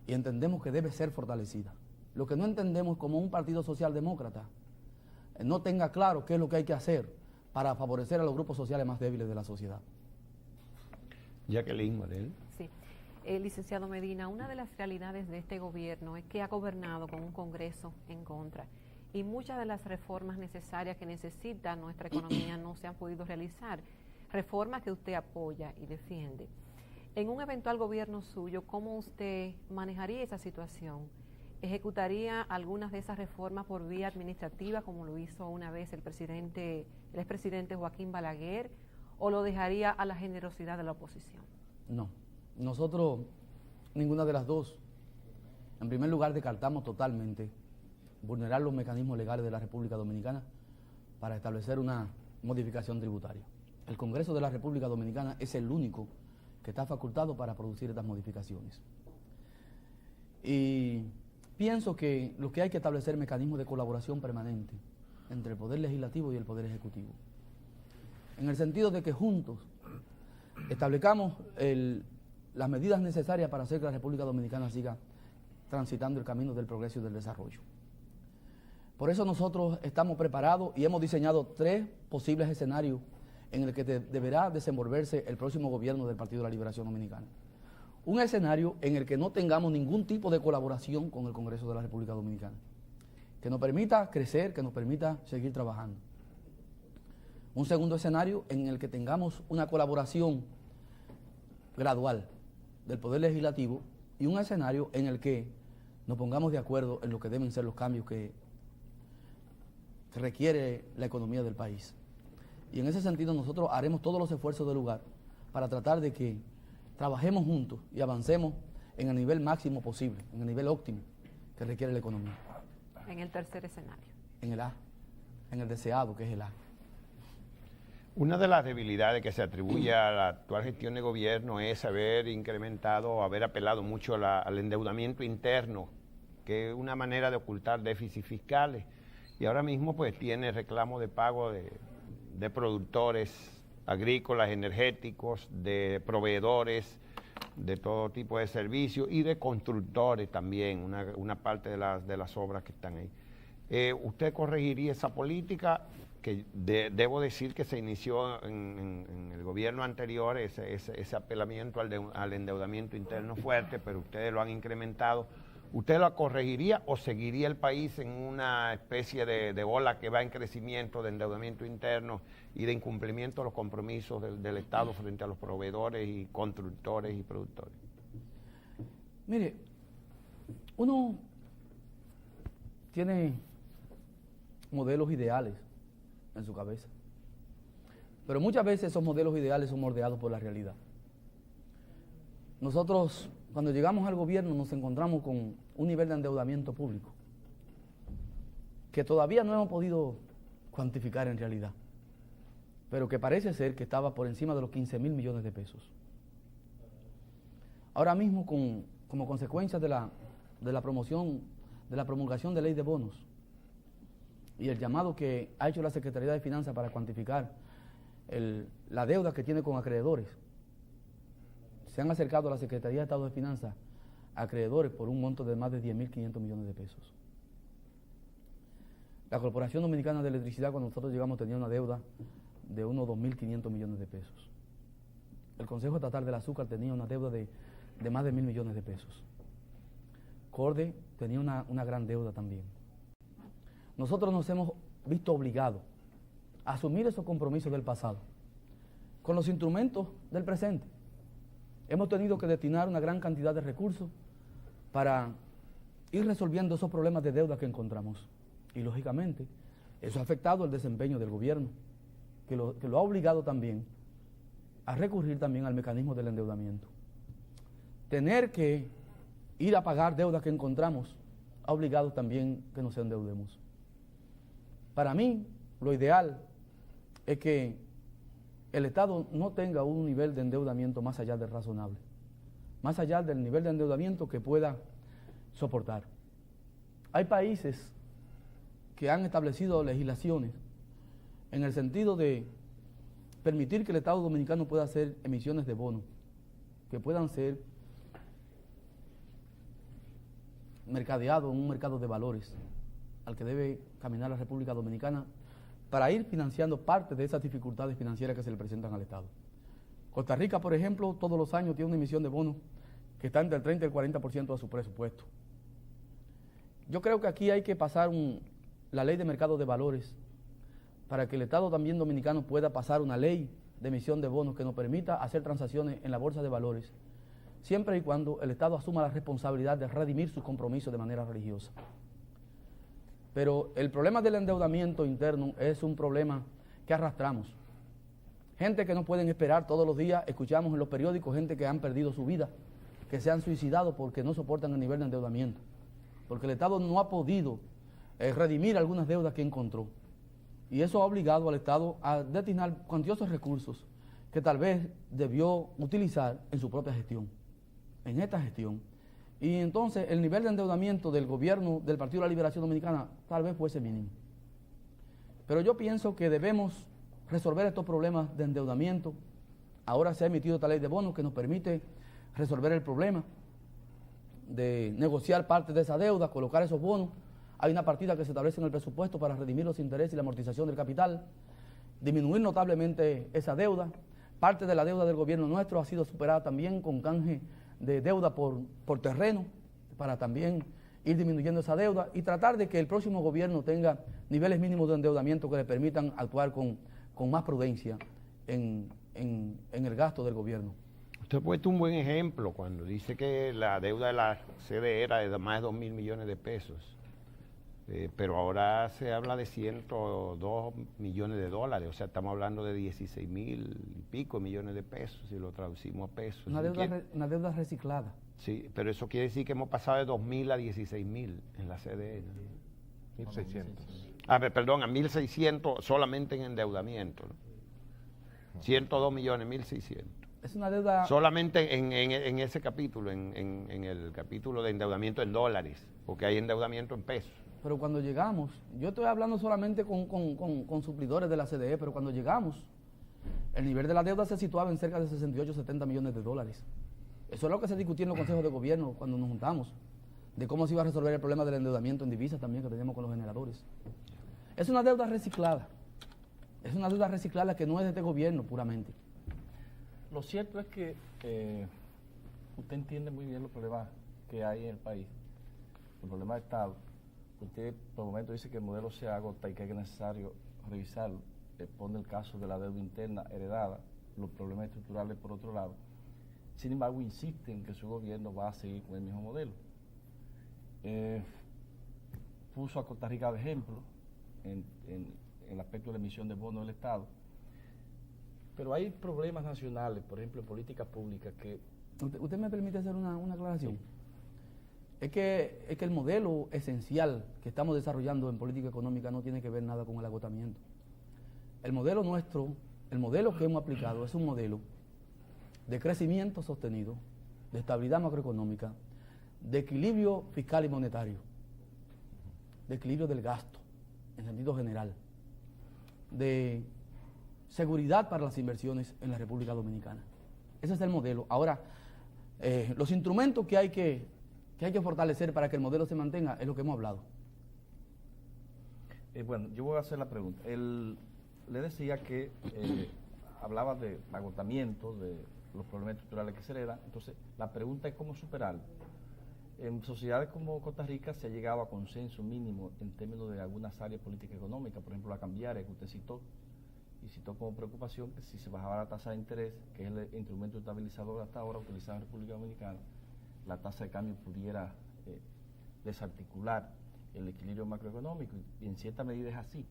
[SPEAKER 1] y entendemos que debe ser fortalecida. Lo que no entendemos es como un partido socialdemócrata no tenga claro qué es lo que hay que hacer para favorecer a los grupos sociales más débiles de la sociedad.
[SPEAKER 3] Jacqueline Morel.
[SPEAKER 6] Sí. Licenciado Medina, una de las realidades de este gobierno es que ha gobernado con un Congreso en contra y muchas de las reformas necesarias que necesita nuestra economía no se han podido realizar, reformas que usted apoya y defiende. En un eventual gobierno suyo, ¿cómo usted manejaría esa situación? ¿Ejecutaría algunas de esas reformas por vía administrativa, como lo hizo una vez el expresidente Joaquín Balaguer, o lo dejaría a la generosidad de la oposición?
[SPEAKER 1] No, nosotros ninguna de las dos. En primer lugar, descartamos totalmente vulnerar los mecanismos legales de la República Dominicana para establecer una modificación tributaria. El Congreso de la República Dominicana es el único que está facultado para producir estas modificaciones. Y pienso que lo que hay que establecer mecanismos de colaboración permanente entre el Poder Legislativo y el Poder Ejecutivo, en el sentido de que juntos establezcamos las medidas necesarias para hacer que la República Dominicana siga transitando el camino del progreso y del desarrollo. Por eso nosotros estamos preparados y hemos diseñado 3 posibles escenarios en el que deberá desenvolverse el próximo gobierno del Partido de la Liberación Dominicana. Un escenario en el que no tengamos ningún tipo de colaboración con el Congreso de la República Dominicana, que nos permita crecer, que nos permita seguir trabajando. Un segundo escenario en el que tengamos una colaboración gradual del Poder Legislativo y un escenario en el que nos pongamos de acuerdo en lo que deben ser los cambios que requiere la economía del país. Y en ese sentido nosotros haremos todos los esfuerzos del lugar para tratar de que trabajemos juntos y avancemos en el nivel máximo posible, en el nivel óptimo que requiere la economía.
[SPEAKER 6] En el tercer escenario.
[SPEAKER 1] En el A, en el deseado, que es el A.
[SPEAKER 3] Una de las debilidades que se atribuye a la actual gestión de gobierno es haber incrementado, haber apelado mucho al endeudamiento interno, que es una manera de ocultar déficits fiscales. Y ahora mismo pues tiene reclamo de pago de productores agrícolas, energéticos, de proveedores de todo tipo de servicios y de constructores también, una parte de las obras que están ahí. ¿Usted corregiría esa política? Que debo decir que se inició en el gobierno anterior, ese apelamiento al endeudamiento interno fuerte, pero ustedes lo han incrementado. ¿Usted lo corregiría o seguiría el país en una especie de ola que va en crecimiento de endeudamiento interno y de incumplimiento de los compromisos del Estado frente a los proveedores y constructores y productores?
[SPEAKER 1] Mire, uno tiene modelos ideales en su cabeza, pero muchas veces esos modelos ideales son moldeados por la realidad. Nosotros, cuando llegamos al gobierno, nos encontramos con un nivel de endeudamiento público que todavía no hemos podido cuantificar en realidad, pero que parece ser que estaba por encima de los 15.000 millones de pesos. Ahora mismo, como consecuencia de la promulgación de ley de bonos y el llamado que ha hecho la Secretaría de Finanzas para cuantificar la deuda que tiene con acreedores, se han acercado a la Secretaría de Estado de Finanzas acreedores por un monto de más de 10.500 millones de pesos. La Corporación Dominicana de Electricidad, cuando nosotros llegamos, tenía una deuda de unos 2.500 millones de pesos. El Consejo Estatal del Azúcar tenía una deuda de más de 1.000 millones de pesos. CORDE tenía una gran deuda también. Nosotros nos hemos visto obligados a asumir esos compromisos del pasado con los instrumentos del presente. Hemos tenido que destinar una gran cantidad de recursos para ir resolviendo esos problemas de deuda que encontramos. Y lógicamente, eso ha afectado el desempeño del gobierno, que lo ha obligado también a recurrir también al mecanismo del endeudamiento. Tener que ir a pagar deudas que encontramos ha obligado también que nos endeudemos. Para mí, lo ideal es que el Estado no tenga un nivel de endeudamiento más allá del razonable, más allá del nivel de endeudamiento que pueda soportar. Hay países que han establecido legislaciones en el sentido de permitir que el Estado dominicano pueda hacer emisiones de bonos que puedan ser mercadeados en un mercado de valores al que debe caminar la República Dominicana para ir financiando parte de esas dificultades financieras que se le presentan al Estado. Costa Rica, por ejemplo, todos los años tiene una emisión de bonos que está entre el 30 y el 40% de su presupuesto. Yo creo que aquí hay que pasar la ley de mercado de valores para que el Estado también dominicano pueda pasar una ley de emisión de bonos que nos permita hacer transacciones en la bolsa de valores, siempre y cuando el Estado asuma la responsabilidad de redimir sus compromisos de manera religiosa. Pero el problema del endeudamiento interno es un problema que arrastramos. Gente que no pueden esperar todos los días, escuchamos en los periódicos gente que han perdido su vida, que se han suicidado porque no soportan el nivel de endeudamiento, porque el Estado no ha podido redimir algunas deudas que encontró. Y eso ha obligado al Estado a destinar cuantiosos recursos que tal vez debió utilizar en su propia gestión, en esta gestión. Y entonces el nivel de endeudamiento del gobierno del Partido de la Liberación Dominicana tal vez fuese mínimo. Pero yo pienso que debemos resolver estos problemas de endeudamiento. Ahora se ha emitido esta ley de bonos que nos permite resolver el problema de negociar parte de esa deuda, colocar esos bonos. Hay una partida que se establece en el presupuesto para redimir los intereses y la amortización del capital, disminuir notablemente esa deuda. Parte de la deuda del gobierno nuestro ha sido superada también con canje de deuda por terreno, para también ir disminuyendo esa deuda y tratar de que el próximo gobierno tenga niveles mínimos de endeudamiento que le permitan actuar con más prudencia en el gasto del gobierno.
[SPEAKER 3] Usted ha puesto un buen ejemplo cuando dice que la deuda de la CDE era de más de 2.000 millones de pesos. Pero ahora se habla de 102 millones de dólares, o sea, estamos hablando de 16.000 y pico millones de pesos, si lo traducimos a pesos.
[SPEAKER 1] Una deuda reciclada.
[SPEAKER 3] Sí, pero eso quiere decir que hemos pasado de 2.000 a 16.000 en la CDE.
[SPEAKER 5] 1.600.
[SPEAKER 3] Perdón, a 1.600 solamente en endeudamiento, ¿no? 102 millones, 1.600.
[SPEAKER 1] Es una deuda...
[SPEAKER 3] Solamente en ese capítulo, en el capítulo de endeudamiento en dólares, porque hay endeudamiento en pesos.
[SPEAKER 1] Pero cuando llegamos, yo estoy hablando solamente con suplidores de la CDE, pero cuando llegamos, el nivel de la deuda se situaba en cerca de 68, 70 millones de dólares. Eso es lo que se discutió en los consejos de gobierno cuando nos juntamos, de cómo se iba a resolver el problema del endeudamiento en divisas también que teníamos con los generadores. Es una deuda reciclada. Es una deuda reciclada que no es de este gobierno puramente.
[SPEAKER 4] Lo cierto es que usted entiende muy bien los problemas que hay en el país, el problema de Estado. Usted por el momento dice que el modelo se agota y que es necesario revisarlo. Pone el caso de la deuda interna heredada, los problemas estructurales por otro lado. Sin embargo, insiste en que su gobierno va a seguir con el mismo modelo. Puso a Costa Rica de ejemplo en el aspecto de la emisión de bonos del Estado. Pero hay problemas nacionales, por ejemplo, en políticas públicas que...
[SPEAKER 1] ¿Usted me permite hacer una aclaración? Sí. Es que el modelo esencial que estamos desarrollando en política económica no tiene que ver nada con el agotamiento. El modelo nuestro, el modelo que hemos aplicado es un modelo de crecimiento sostenido, de estabilidad macroeconómica, de equilibrio fiscal y monetario, de equilibrio del gasto en sentido general, de seguridad para las inversiones en la República Dominicana. Ese es el modelo. Ahora, los instrumentos que hay que fortalecer para que el modelo se mantenga es lo que hemos hablado.
[SPEAKER 4] Bueno, yo voy a hacer la pregunta. Le decía que hablaba de agotamiento, de los problemas estructurales que se heredan. Entonces, la pregunta es cómo superarlo. En sociedades como Costa Rica se ha llegado a consenso mínimo en términos de algunas áreas políticas económicas, por ejemplo la cambiaria que usted citó, y citó como preocupación que si se bajaba la tasa de interés, que es el instrumento estabilizador hasta ahora utilizado en República Dominicana, la tasa de cambio pudiera desarticular el equilibrio macroeconómico, y en cierta medida es así,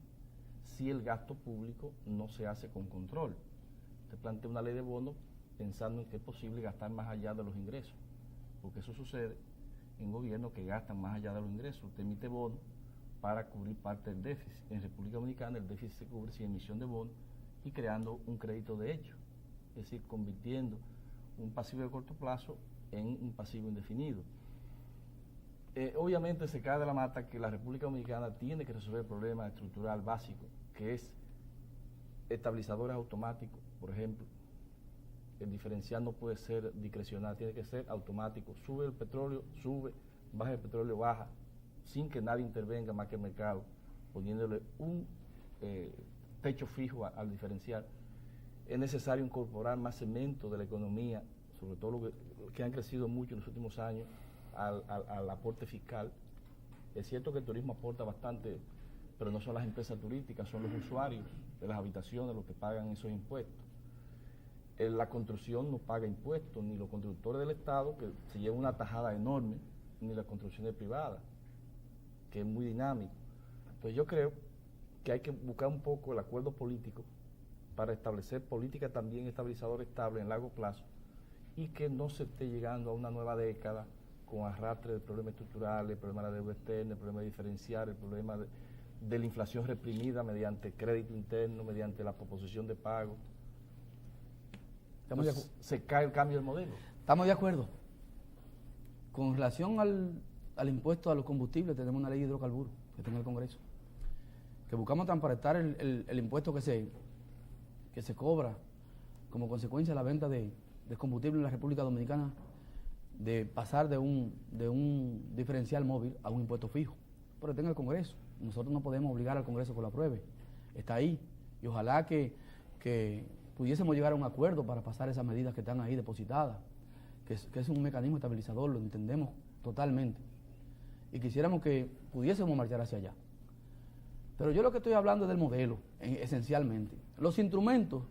[SPEAKER 4] si el gasto público no se hace con control. Usted plantea una ley de bonos pensando en que es posible gastar más allá de los ingresos, porque eso sucede en gobiernos que gastan más allá de los ingresos. Usted emite bonos para cubrir parte del déficit. En República Dominicana el déficit se cubre sin emisión de bonos y creando un crédito de hecho, es decir, convirtiendo un pasivo de corto plazo en un pasivo indefinido. Obviamente se cae de la mata que la República Dominicana tiene que resolver el problema estructural básico, que es estabilizadores automáticos, por ejemplo. El diferencial no puede ser discrecional, tiene que ser automático. Sube el petróleo, sube, baja el petróleo, baja, sin que nadie intervenga más que el mercado, poniéndole un techo fijo al diferencial. Es necesario incorporar más cemento de la economía sobre todo lo que han crecido mucho en los últimos años, al aporte fiscal. Es cierto que el turismo aporta bastante, pero no son las empresas turísticas, son los usuarios de las habitaciones los que pagan esos impuestos. La construcción no paga impuestos, ni los constructores del Estado, que se llevan una tajada enorme, ni las construcciones privadas, que es muy dinámico. Entonces yo creo que hay que buscar un poco el acuerdo político para establecer políticas también estabilizadoras estables en largo plazo y que no se esté llegando a una nueva década con arrastre de problemas estructurales, el problema de la deuda externa, el problema diferencial, el problema de la inflación reprimida mediante crédito interno, mediante la proposición de pago. Entonces, se cae el cambio del modelo.
[SPEAKER 1] Estamos de acuerdo. Con relación al impuesto a los combustibles, tenemos una ley de hidrocarburos que está en el Congreso, que buscamos transparentar el impuesto que se cobra como consecuencia de la venta de combustible en la República Dominicana, de pasar de un diferencial móvil a un impuesto fijo. Pero está en el Congreso. Nosotros no podemos obligar al Congreso que lo apruebe. Está ahí. Y ojalá que pudiésemos llegar a un acuerdo para pasar esas medidas que están ahí depositadas, que es un mecanismo estabilizador, lo entendemos totalmente. Y quisiéramos que pudiésemos marchar hacia allá. Pero yo lo que estoy hablando es del modelo, esencialmente. Los instrumentos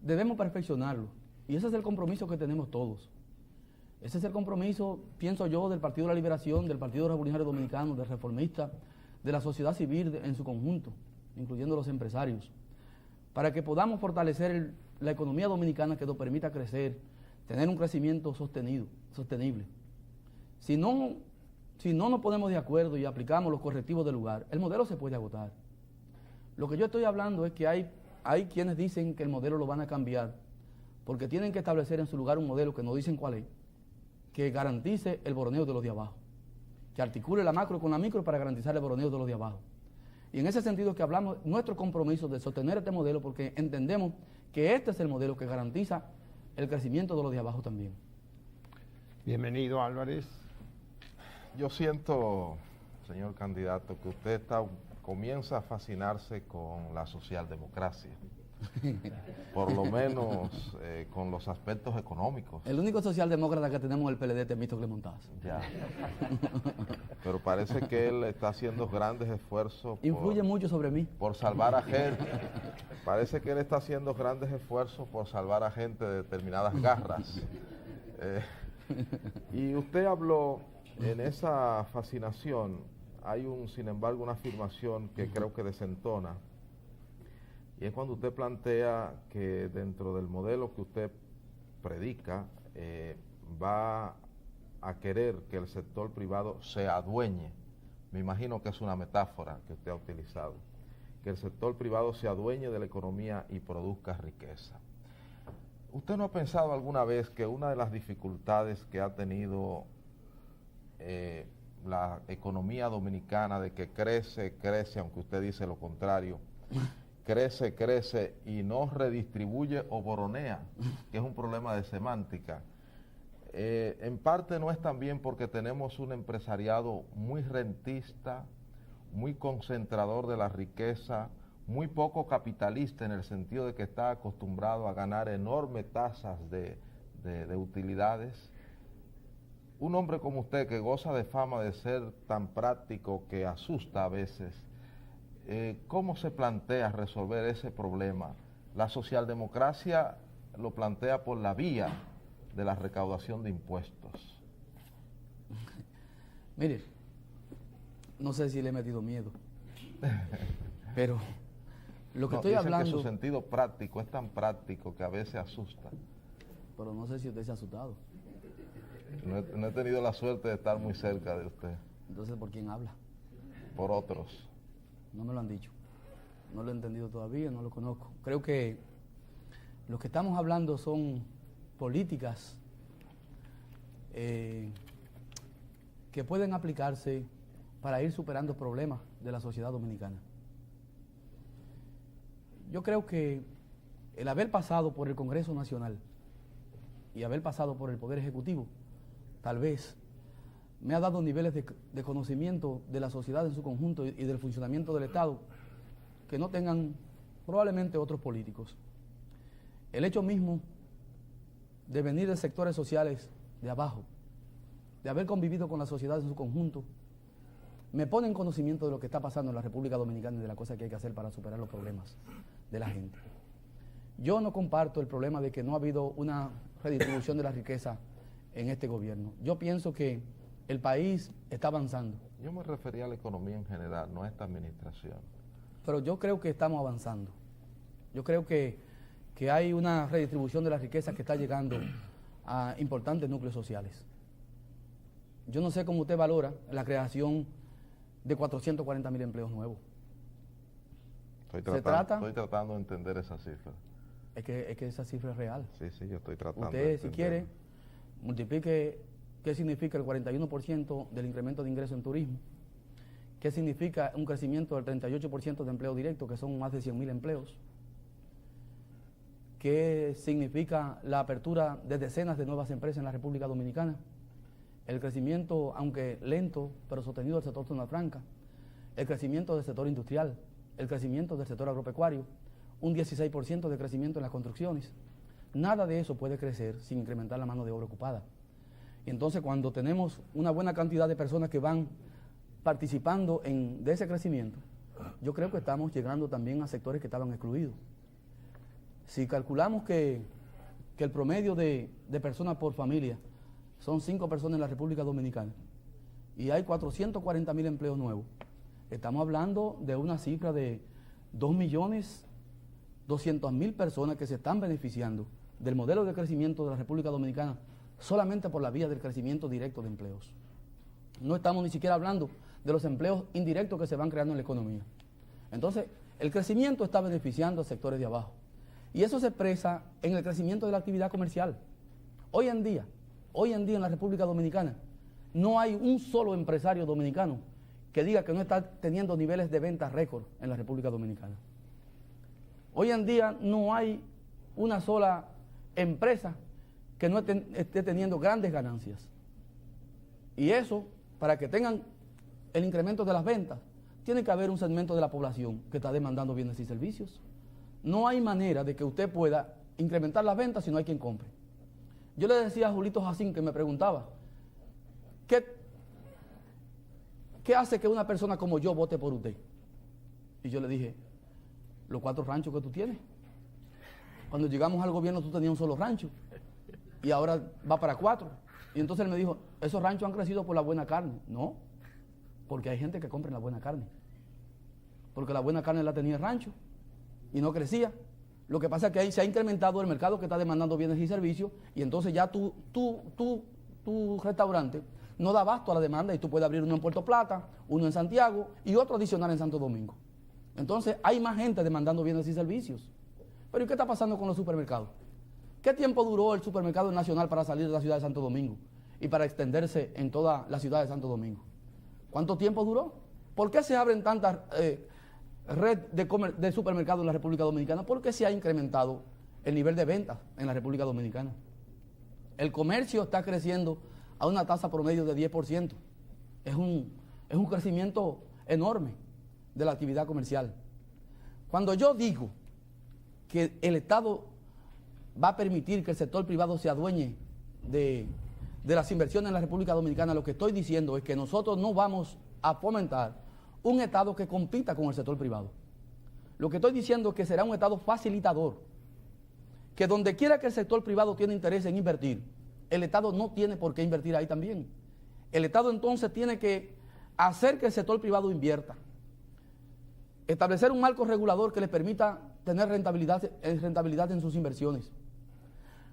[SPEAKER 1] debemos perfeccionarlos. Y ese es el compromiso que tenemos todos. Ese es el compromiso, pienso yo, del Partido de la Liberación, del Partido Revolucionario Dominicano, del Reformista, de la sociedad civil en su conjunto, incluyendo los empresarios, para que podamos fortalecer la economía dominicana, que nos permita crecer, tener un crecimiento sostenible. Si no nos ponemos de acuerdo y aplicamos los correctivos del lugar, el modelo se puede agotar. Lo que yo estoy hablando es que hay quienes dicen que el modelo lo van a cambiar, porque tienen que establecer en su lugar un modelo que no dicen cuál es, que garantice el boroneo de los de abajo, que articule la macro con la micro para garantizar el boroneo de los de abajo. Y en ese sentido es que hablamos nuestro compromiso de sostener este modelo, porque entendemos que este es el modelo que garantiza el crecimiento de los de abajo también.
[SPEAKER 3] Bienvenido, Álvarez.
[SPEAKER 5] Yo siento, señor candidato, que usted comienza a fascinarse con la socialdemocracia. Por lo menos con los aspectos económicos.
[SPEAKER 1] El único socialdemócrata que tenemos es el PLD, Temístocles Montaz.
[SPEAKER 5] Ya. Pero parece que él está haciendo grandes esfuerzos.
[SPEAKER 1] Influye mucho sobre mí.
[SPEAKER 5] Por salvar a gente. Parece que él está haciendo grandes esfuerzos por salvar a gente de determinadas garras. Y usted habló en esa fascinación. Hay sin embargo, una afirmación que creo que desentona. Y es cuando usted plantea que dentro del modelo que usted predica, va a querer que el sector privado se adueñe. Me imagino que es una metáfora que usted ha utilizado. Que el sector privado se adueñe de la economía y produzca riqueza. ¿Usted no ha pensado alguna vez que una de las dificultades que ha tenido la economía dominicana, de que crece, aunque usted dice lo contrario, crece y no redistribuye o boronea, que es un problema de semántica, en parte no es también porque tenemos un empresariado muy rentista, muy concentrador de la riqueza, muy poco capitalista en el sentido de que está acostumbrado a ganar enormes tasas de utilidades? Un hombre como usted, que goza de fama de ser tan práctico que asusta a veces, ¿cómo se plantea resolver ese problema? La socialdemocracia lo plantea por la vía de la recaudación de impuestos.
[SPEAKER 1] Mire, no sé si le he metido miedo, pero lo que estoy hablando...
[SPEAKER 5] que su sentido práctico es tan práctico que a veces asusta.
[SPEAKER 1] Pero no sé si usted se ha asustado.
[SPEAKER 5] No he tenido la suerte de estar muy cerca de usted.
[SPEAKER 1] Entonces, ¿por quién habla?
[SPEAKER 5] Por otros.
[SPEAKER 1] No me lo han dicho. No lo he entendido todavía, no lo conozco. Creo que lo que estamos hablando son políticas que pueden aplicarse para ir superando problemas de la sociedad dominicana. Yo creo que el haber pasado por el Congreso Nacional y haber pasado por el Poder Ejecutivo, tal vez me ha dado niveles de conocimiento de la sociedad en su conjunto y del funcionamiento del Estado que no tengan probablemente otros políticos. El hecho mismo de venir de sectores sociales de abajo, de haber convivido con la sociedad en su conjunto, me pone en conocimiento de lo que está pasando en la República Dominicana y de las cosas que hay que hacer para superar los problemas de la gente. Yo no comparto el problema de que no ha habido una redistribución de la riqueza en este gobierno. Yo pienso que el país está avanzando.
[SPEAKER 5] Yo me refería a la economía en general, no a esta administración.
[SPEAKER 1] Pero yo creo que estamos avanzando. Yo creo que hay una redistribución de la riqueza que está llegando a importantes núcleos sociales. Yo no sé cómo usted valora la creación de 440.000 empleos nuevos.
[SPEAKER 5] Estoy tratando de entender esa cifra.
[SPEAKER 1] Es que esa cifra es real.
[SPEAKER 5] Sí, yo estoy tratando de
[SPEAKER 1] Usted, si
[SPEAKER 5] entenderlo.
[SPEAKER 1] quiere, multiplique qué significa el 41% del incremento de ingreso en turismo, qué significa un crecimiento del 38% de empleo directo, que son más de 100.000 empleos, qué significa la apertura de decenas de nuevas empresas en la República Dominicana, el crecimiento, aunque lento, pero sostenido del sector zona franca, el crecimiento del sector industrial, el crecimiento del sector agropecuario, un 16% de crecimiento en las construcciones. Nada de eso puede crecer sin incrementar la mano de obra ocupada. Y entonces, cuando tenemos una buena cantidad de personas que van participando de ese crecimiento, yo creo que estamos llegando también a sectores que estaban excluidos. Si calculamos que el promedio de personas por familia son 5 personas en la República Dominicana y hay 440.000 empleos nuevos, estamos hablando de una cifra de 2.200.000 personas que se están beneficiando del modelo de crecimiento de la República Dominicana solamente por la vía del crecimiento directo de empleos. No estamos ni siquiera hablando de los empleos indirectos que se van creando en la economía. Entonces, el crecimiento está beneficiando a sectores de abajo. Y eso se expresa en el crecimiento de la actividad comercial. Hoy en día en la República Dominicana, no hay un solo empresario dominicano que diga que no está teniendo niveles de ventas récord en la República Dominicana. Hoy en día no hay una sola empresa que no esté teniendo grandes ganancias. Y eso, para que tengan el incremento de las ventas, tiene que haber un segmento de la población que está demandando bienes y servicios. No hay manera de que usted pueda incrementar las ventas si no hay quien compre. Yo le decía a Julito Jacín, que me preguntaba, ¿qué hace que una persona como yo vote por usted? Y yo le dije, los 4 ranchos que tú tienes. Cuando llegamos al gobierno tú tenías un solo rancho y ahora va para 4. Y entonces él me dijo, esos ranchos han crecido por la buena carne. No, porque hay gente que compra la buena carne. Porque la buena carne la tenía el rancho y no crecía. Lo que pasa es que ahí se ha incrementado el mercado que está demandando bienes y servicios y entonces ya tu restaurante no da abasto a la demanda y tú puedes abrir uno en Puerto Plata, uno en Santiago y otro adicional en Santo Domingo. Entonces hay más gente demandando bienes y servicios. Pero ¿y qué está pasando con los supermercados? ¿Qué tiempo duró el supermercado nacional para salir de la ciudad de Santo Domingo y para extenderse en toda la ciudad de Santo Domingo? ¿Cuánto tiempo duró? ¿Por qué se abren tantas red de supermercados en la República Dominicana? Porque se ha incrementado el nivel de ventas en la República Dominicana. El comercio está creciendo a una tasa promedio de 10%. Es un crecimiento enorme de la actividad comercial. Cuando yo digo que el Estado va a permitir que el sector privado se adueñe de las inversiones en la República Dominicana, lo que estoy diciendo es que nosotros no vamos a fomentar un Estado que compita con el sector privado. Lo que estoy diciendo es que será un Estado facilitador, que donde quiera que el sector privado tiene interés en invertir, el Estado no tiene por qué invertir ahí también. El Estado entonces tiene que hacer que el sector privado invierta, establecer un marco regulador que le permita tener rentabilidad en sus inversiones,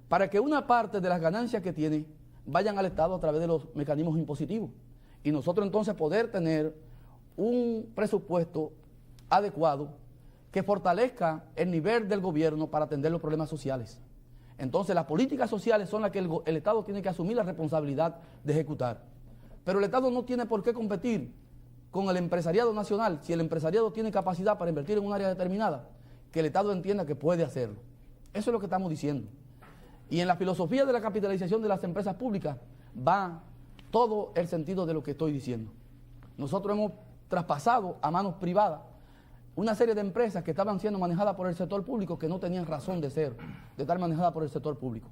[SPEAKER 1] para que una parte de las ganancias que tiene vayan al Estado a través de los mecanismos impositivos y nosotros entonces poder tener un presupuesto adecuado que fortalezca el nivel del gobierno para atender los problemas sociales. Entonces las políticas sociales son las que el Estado tiene que asumir la responsabilidad de ejecutar. Pero el Estado no tiene por qué competir con el empresariado nacional si el empresariado tiene capacidad para invertir en un área determinada, que el Estado entienda que puede hacerlo. Eso es lo que estamos diciendo. Y en la filosofía de la capitalización de las empresas públicas va todo el sentido de lo que estoy diciendo. Nosotros hemos traspasado a manos privadas una serie de empresas que estaban siendo manejadas por el sector público que no tenían razón de ser, de estar manejadas por el sector público.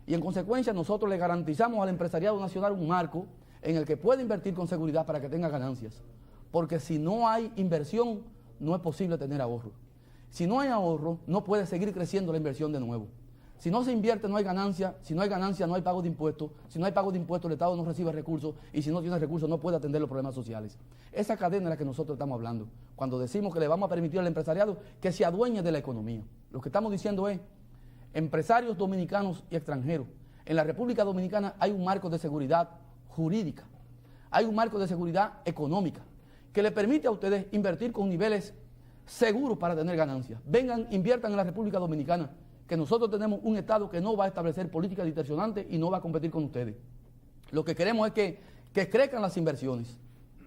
[SPEAKER 1] Y en consecuencia nosotros le garantizamos al empresariado nacional un marco en el que pueda invertir con seguridad para que tenga ganancias. Porque si no hay inversión, no es posible tener ahorro. Si no hay ahorro, no puede seguir creciendo la inversión de nuevo. Si no se invierte, no hay ganancia. Si no hay ganancia, no hay pago de impuestos. Si no hay pago de impuestos, el Estado no recibe recursos. Y si no tiene recursos, no puede atender los problemas sociales. Esa cadena es la que nosotros estamos hablando. Cuando decimos que le vamos a permitir al empresariado que se adueñe de la economía. Lo que estamos diciendo es, empresarios dominicanos y extranjeros, en la República Dominicana hay un marco de seguridad jurídica. Hay un marco de seguridad económica que le permite a ustedes invertir con niveles seguros para tener ganancias. Vengan, inviertan en la República Dominicana, que nosotros tenemos un Estado que no va a establecer políticas distorsionantes y no va a competir con ustedes. Lo que queremos es que crezcan las inversiones.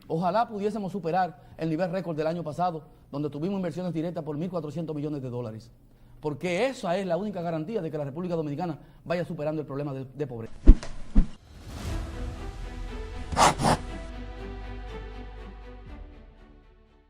[SPEAKER 1] Ojalá pudiésemos superar el nivel récord del año pasado, donde tuvimos inversiones directas por 1.400 millones de dólares. Porque esa es la única garantía de que la República Dominicana vaya superando el problema de pobreza.